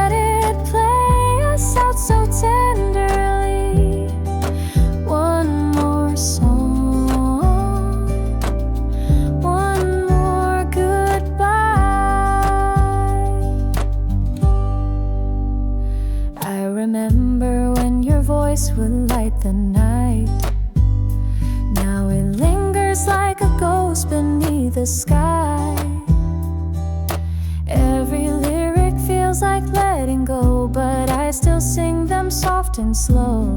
let it play us out so tenderly. One more song, one more goodbye. I remember when your voice would light the night. Now it lingers like a ghost beneath the sky. Every lyric feels like letting go, but I still sing them soft and slow.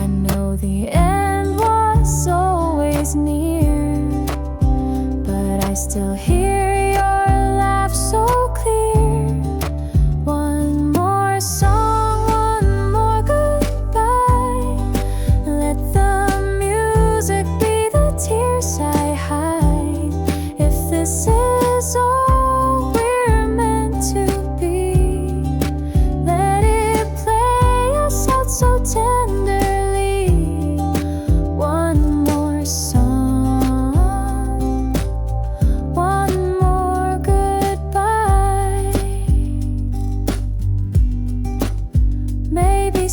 I know the end was always near, but I still hear your laugh so clear. One more song, one more goodbye. Let the music be the tears I hide. If this is all we're meant to be, let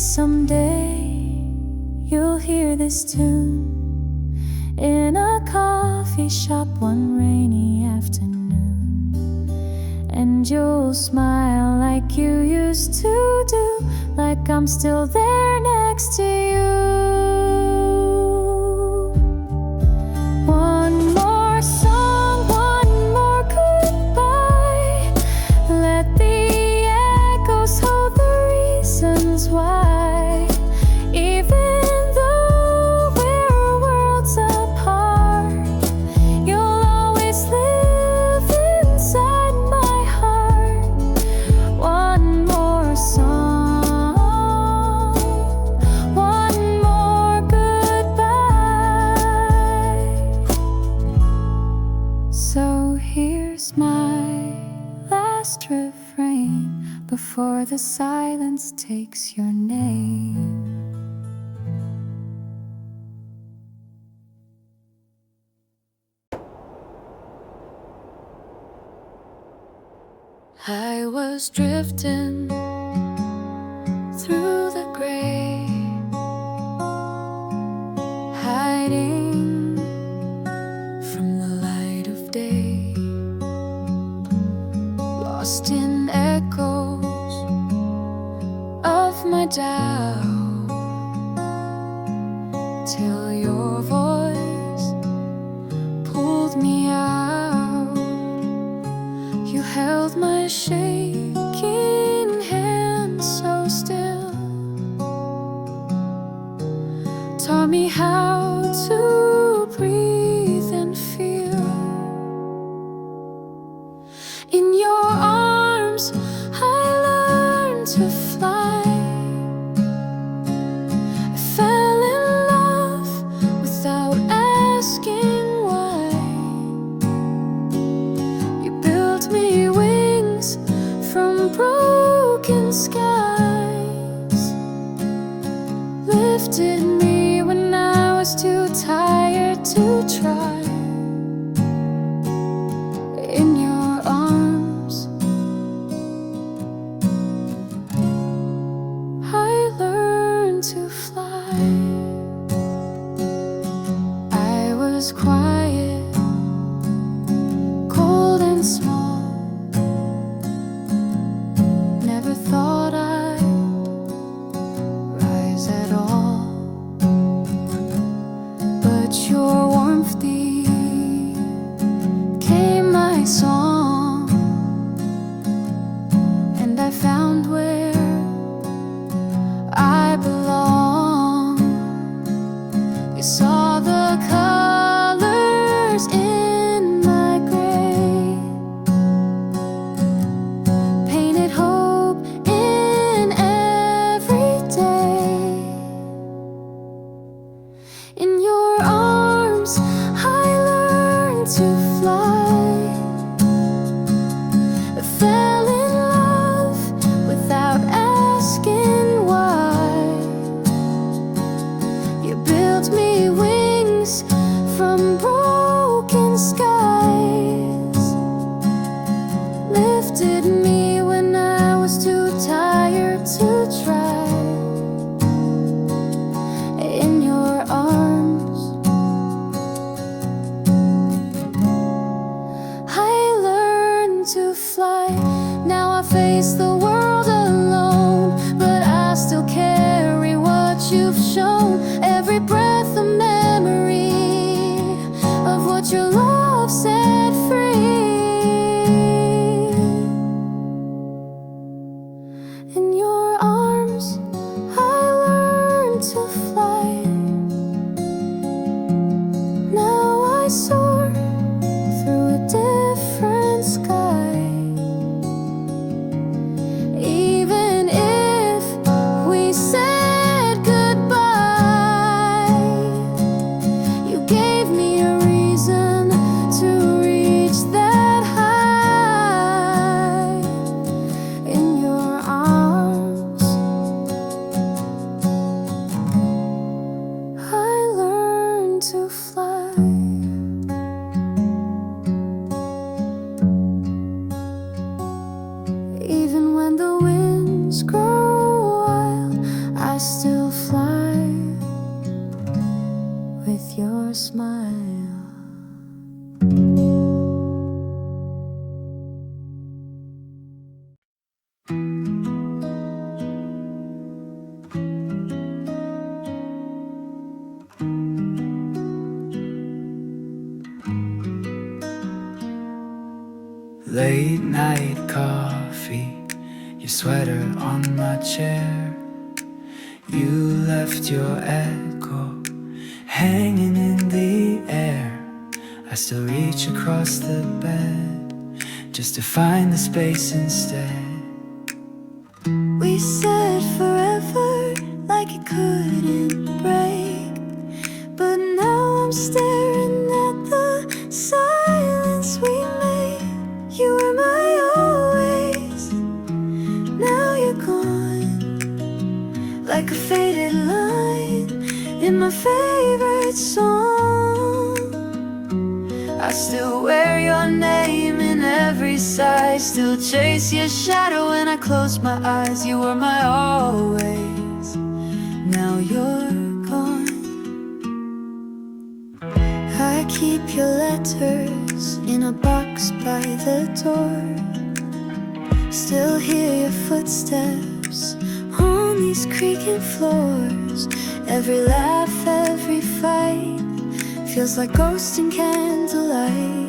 someday you'll hear this tune in a coffee shop one rainy afternoon, and you'll smile like you used to do, like I'm still there next to you. One more song, one more goodbye. Let the echoes hold the reasons why. Even though we're worlds apart, you'll always live inside my heart. One more song, one more goodbye. So here's my last refrain before the silence takes your name. I was drifting through the gray, hiding from the light of day, lost in echoes of my doubt, till your voice pulled me out. You held my shaking hand so still, taught me how to breathe and feel. In your arms I learned to fly. I fell in love without asking why. You built me wings from broken skies, lifted me when I was too tired to try. In your arms I learned to fly. I was quiet, cold and small, never thought I'd rise at all. But your warmth became my song, and I found where I belong. late night coffee, your sweater on my chair. You left your echo hanging in the air. I still reach across the bed just to find the space instead. We said forever like it couldn't break, but now I'm staring at the silence we made. You were my always, now you're gone, like a faded line in my favorite song. I still wear your name in every size, still chase your shadow when I close my eyes. You were my always, now you're gone. I keep your letters in a box by the door, still hear your footsteps on these creaking floors. Every laugh, every fight feels like ghost and candlelight.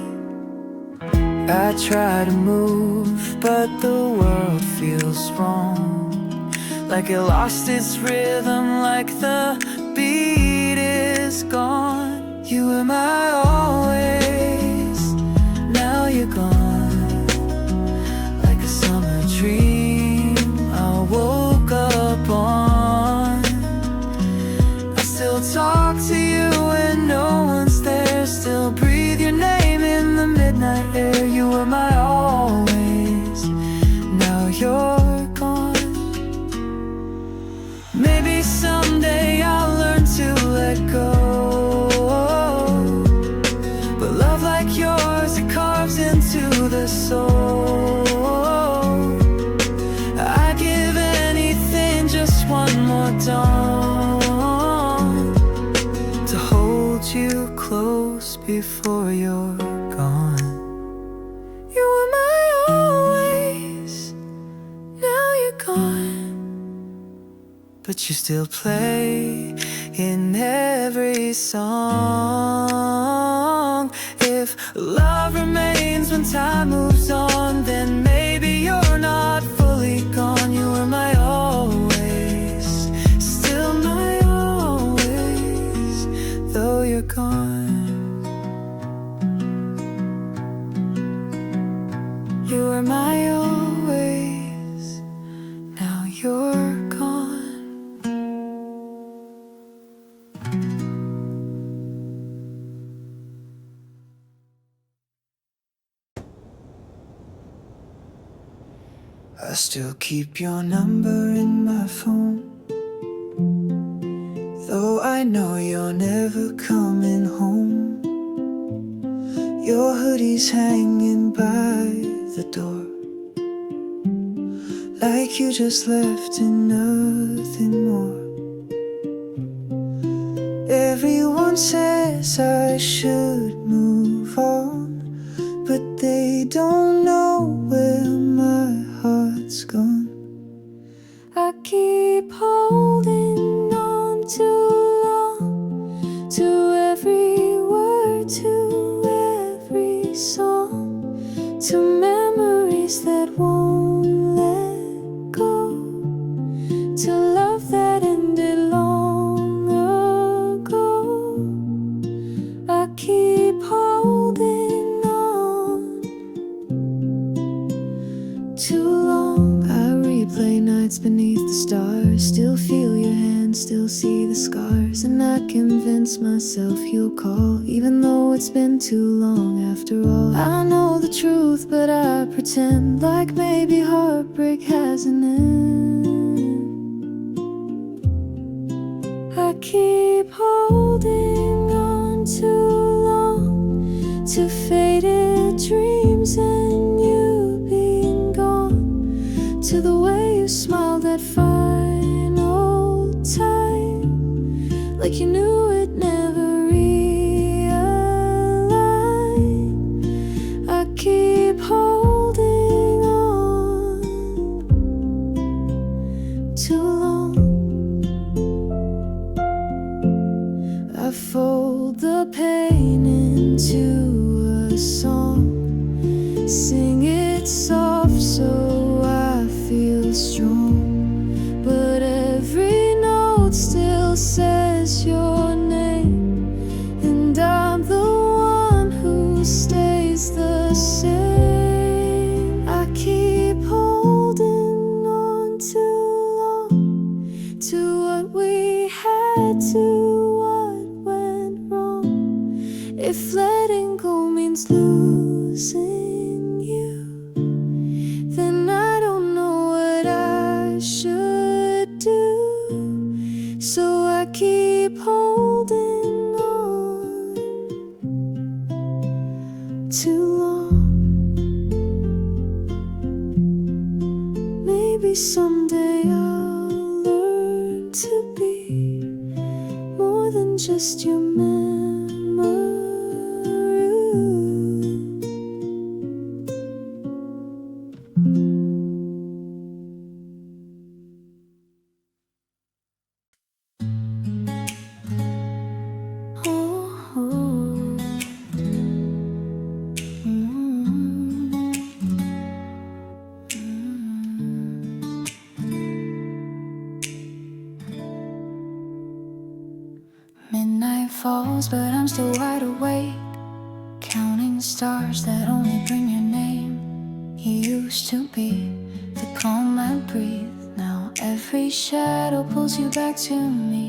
I try to move, but the world feels wrong, like it lost its rhythm, like the beat is gone. You were my always, now you're gone, like a summer dream I woke up on. I still talk to you when no one's there, still breathe your name in the midnight air. You were my always, now you're gone. Maybe someday I'll learn to let go, but love like yours, it carves into the soul. I'd give anything, just one more dawn, to hold you close before you're gone. You were my always, now you're gone, but you still play in every song. If love remains when time moves on, then maybe you're not fully gone. You were my always, still my always, though you're gone. You were my always, now you're gone. I still keep your number in my phone, though I know you're never coming home. Your hoodie's hanging by the door, like you just left and nothing more. Everyone says I should move on, but they don't know where my heart's gone. I keep holding on too long to every word, to every song, to memories that won't let go, to love that ended long ago. I keep holding on too long. I replay nights beneath the stars, still feel your hand, still see the scars, and I convince myself you'll call, even though it's been too long after all. I know the truth, but I pretend like maybe heartbreak has an end. I keep holding on too long to faded dreams and you being gone, to the way you smiled that final time, like you knew it never realigned. I keep holding on too long. I fold the pain into a song, sing it road still says your name, and I'm the one who stays the same. I keep holding on too long to what we had, to what went wrong. If letting go means losing you, then I don't know what I should do. So I keep holding on too long. Maybe someday I'll learn to be more than just your memory. Midnight falls, but I'm still wide awake, counting stars that only bring your name. You used to be the calm I breathe. Now every shadow pulls you back to me.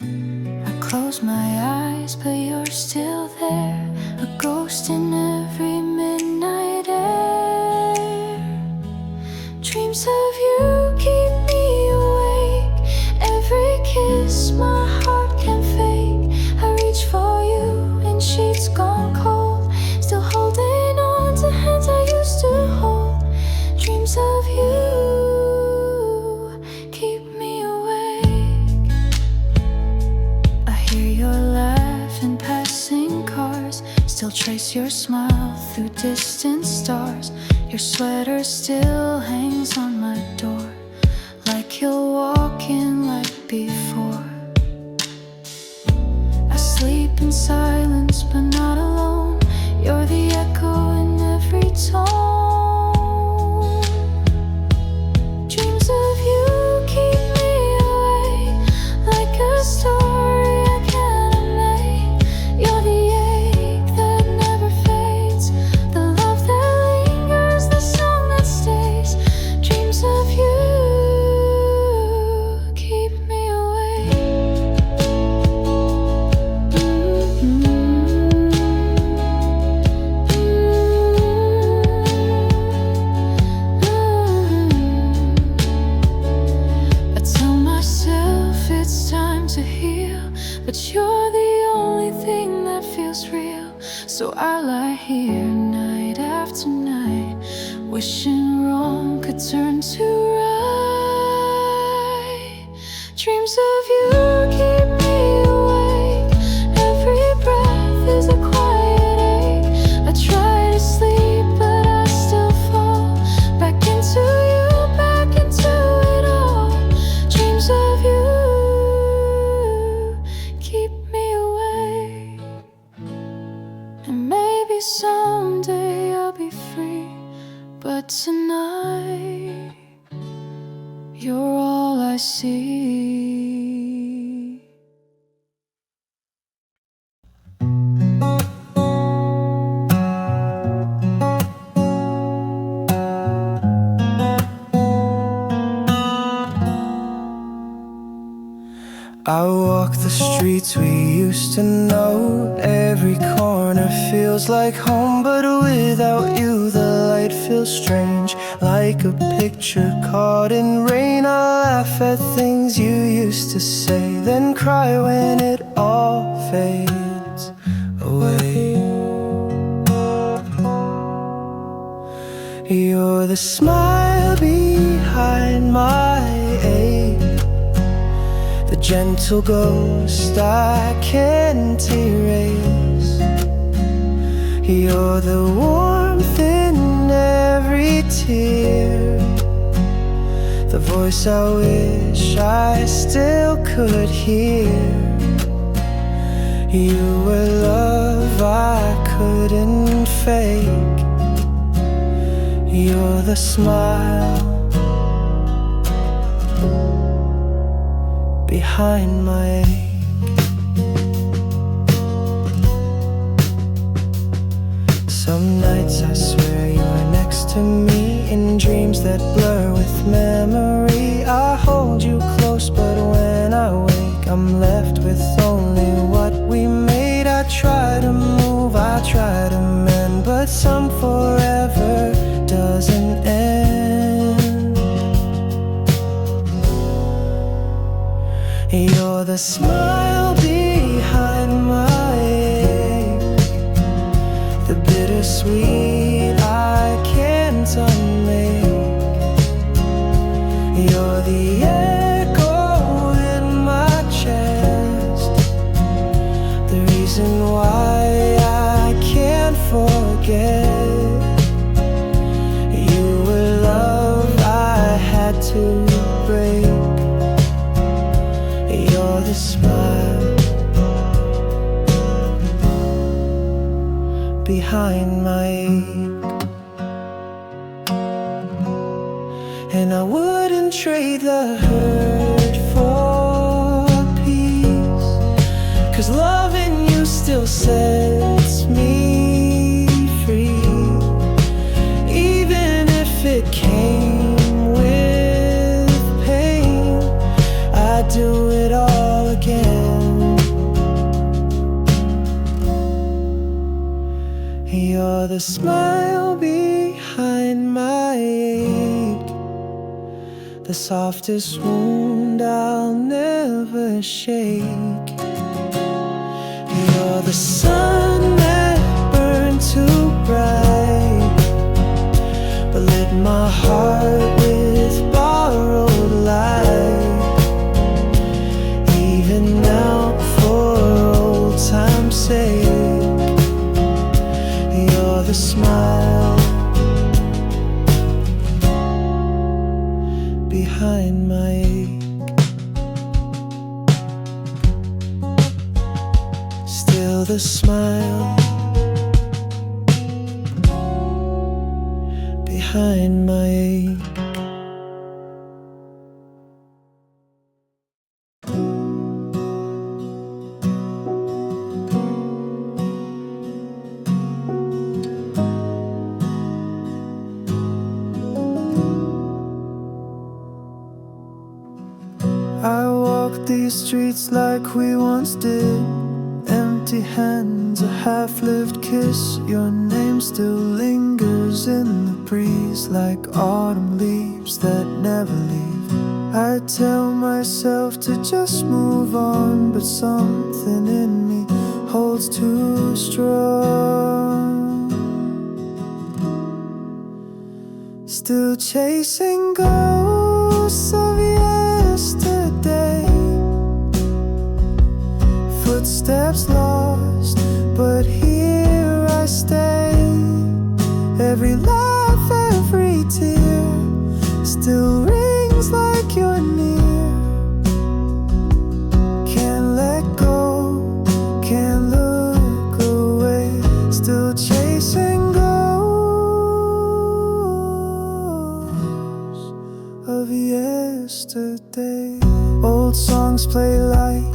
I close my eyes, but you're still there, a ghost in every midnight air. Dreams of you keep me awake, every kiss my heart can fake. I reach for you in sheets gone cold, still holding on to hands I used to hold. Dreams of you keep me awake. I hear your laugh in passing cars, still trace your smile through distant stars. Your sweater still hangs on my door, like you'll walk in like before. I sleep in silence, but not alone. You're the echo in every tone. Dreams of you keep me awake, like a story I can't make. You're the ache that never fades, the love that lingers, the song that stays. Dreams of you keep me awake. I tell myself it's time to heal, but you're the only thing that feels real. So I lie here night after night, wishing wrong could turn to right. Dreams of you keep me awake, every breath is a quiet ache. I try to sleep, but I still fall back into you, back into it all. Dreams of you keep me awake, and maybe someday I'll be free, but tonight you're all I see. I walk the streets we used to know. Every corner feels like home, but without you the light feels strange, like a picture caught in rain. I laugh at things you used to say, then cry when it all fades away. You're the smile behind my ache, the gentle ghost I can't erase. You're the warmth in every tear, the voice I wish I still could hear. You were love I couldn't fake. You're the smile behind my ache. Some nights I swear you are next to me, in dreams that blur with memory. I hold you close, but when I wake I'm left with only what we made. I try to move, I try to mend, but some forever doesn't end. You're the smile behind my ache, the bittersweet I can't unmake. You're the echo in my chest, the reason why I can't forget. You were love I had to break. You're the smile behind my ache. And I wouldn't trade the hurt for peace, 'cause loving you still sets me free. Even if it came with pain, I'd do it all again. You're the smile behind my ache, the softest wound I'll never shake. You're the sun that burned too bright, but lit my heart with borrowed light. Even now, for old time's sake, you're the smile behind my ache. Still the smile behind my ache. I walk these streets like we once did, empty hands, a half-lived kiss. Your name still lingers in the breeze, like autumn leaves that never leave. I tell myself to just move on, but something in me holds too strong. Still chasing ghosts of yesterday, footsteps lost, but here I stay. Every laugh, every tear still rings like you're near. Can't let go, can't look away. Still chasing ghosts of yesterday. Old songs play like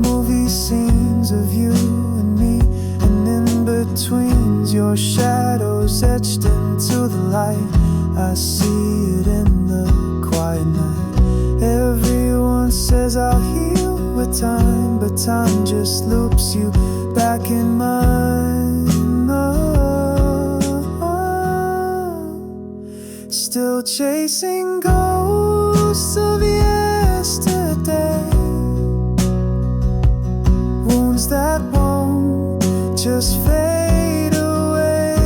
movie scenes of you and me, and in betweens your shadows etched into the light. I see it in the quiet night. Everyone says I'll heal with time, but time just loops you back in mine. Still chasing ghosts of yesterday, wounds that won't just fade away.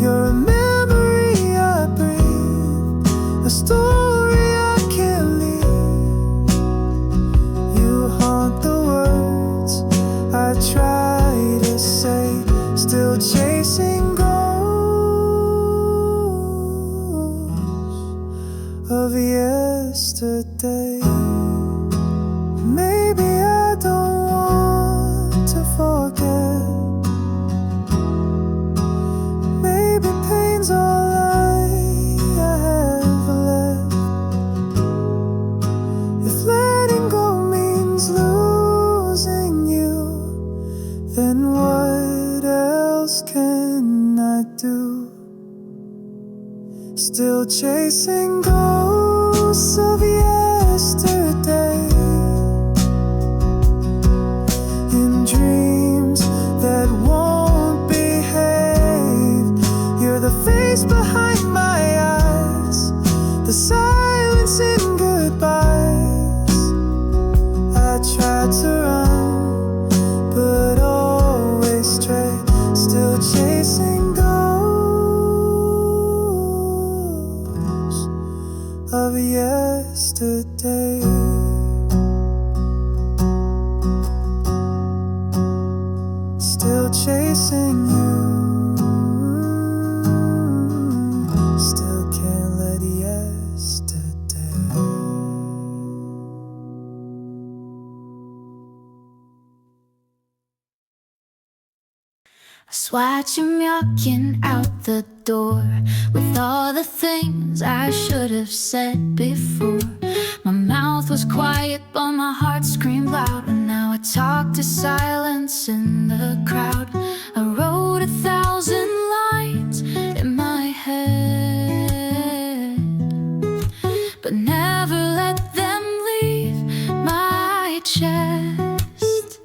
You're a memory I breathe, a story I can't leave. You haunt the words I try to say, still chasing ghosts of yesterday. Maybe I don't want to forget. Maybe pain's all I have left. If letting go chasing ghosts of yesterday, in dreams that won't behave. You're the face behind my eyes, the silence in goodbyes. I tried to run, but always stray, still chasing ghosts of yesterday. Still chasing you, still can't let yesterday. I swatch him walking out the door with all the things I should have said before. My mouth was quiet, but my heart screamed loud. And now I talk to silence in the crowd. I wrote 1,000 lines in my head, but never let them leave my chest.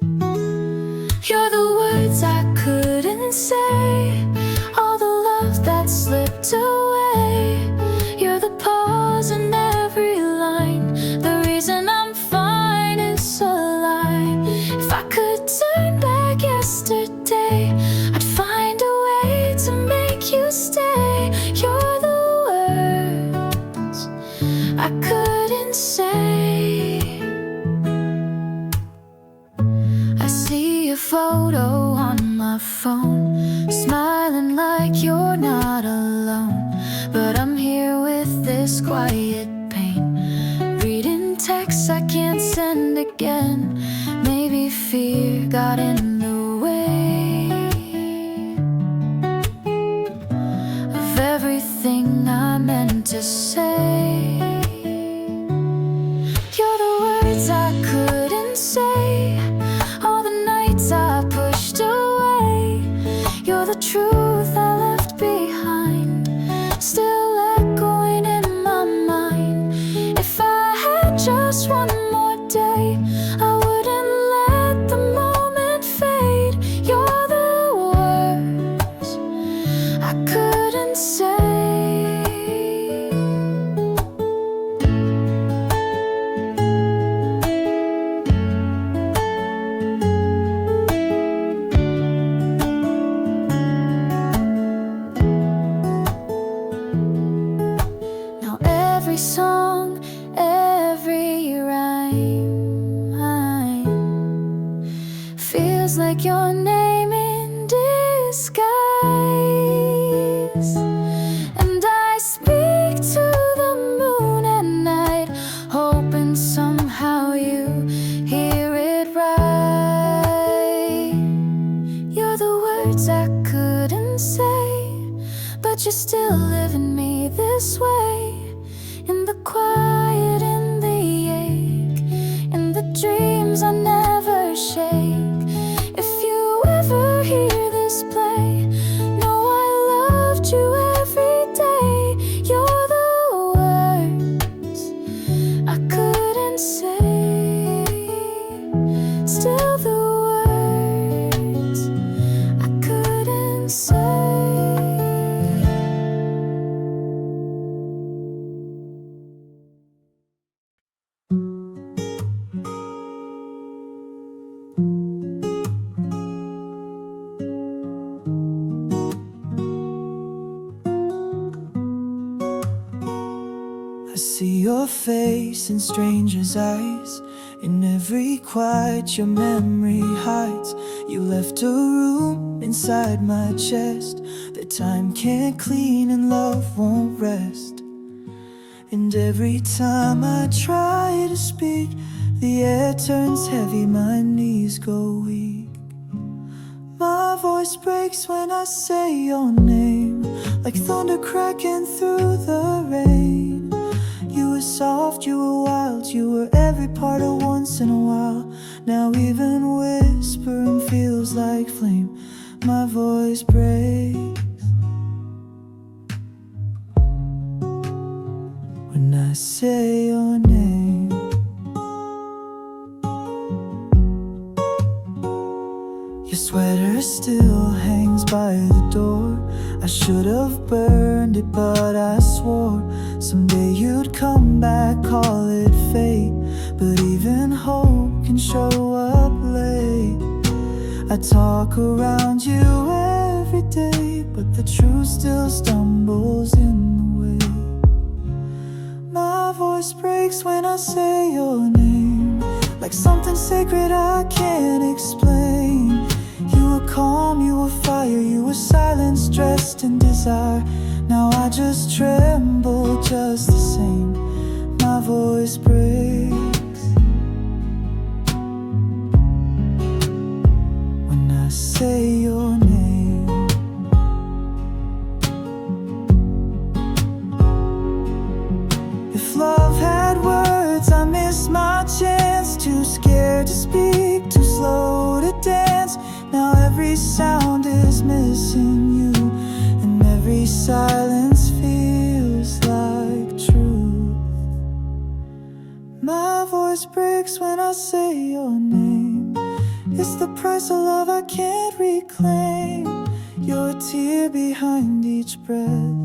You're the words I couldn't say, all the love that slipped away. You're the pause in every line, the reason I'm fine is a lie. If I could turn back yesterday, I'd find a way to make you stay. You're the words I couldn't say. I see a photo on my phone, smiling like you're not alone. But I'm here with this quiet pain, reading texts I can't send again. Maybe fear got in the way of everything I meant to say. You're the words I couldn't say, all the nights I pushed away. You're the truth I left behind, still echoing in my mind. If I had just one more day, I wouldn't let the moment fade. You're the words I couldn't say. Now every song, every rhyme feels like your name in disguise. And I speak to the moon at night, hoping somehow you hear it right. You're the words I couldn't say, but you still live in me this way. In the quiet, in the ache, in the dreams I never shake. If you ever hear this play, know I loved you every day. You're the words I couldn't say, still the words I couldn't say. I see your face in strangers' eyes, in every quiet your memory hides. You left a room inside my chest that time can't clean and love won't rest. And every time I try to speak, the air turns heavy, my knees go weak. My voice breaks when I say your name, like thunder cracking through the rain. You were soft, you were wild, you were every part of once in a while. Now even whispering feels like flame, my voice breaks. I say your name. Your sweater still hangs by the door. I should have burned it, but I swore someday you'd come back, call it fate. But even hope can show up late. I talk around you every day, but the truth still stumbles in the way. My voice breaks when I say your name, like something sacred I can't explain. You were calm, you were fire, you were silence dressed in desire. Now I just tremble just the same. My voice breaks when I say your name. If love had words, I miss my chance. Too scared to speak, too slow to dance. Now every sound is missing you, and every silence feels like truth. My voice breaks when I say your name. It's the price of love I can't reclaim. You're a tear behind each breath,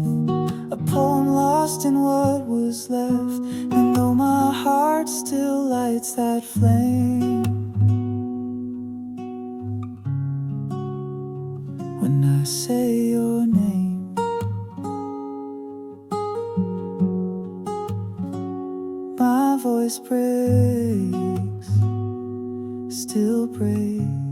a poem lost in what was left. And though my heart still lights that flame, when I say your name, my voice breaks, still breaks.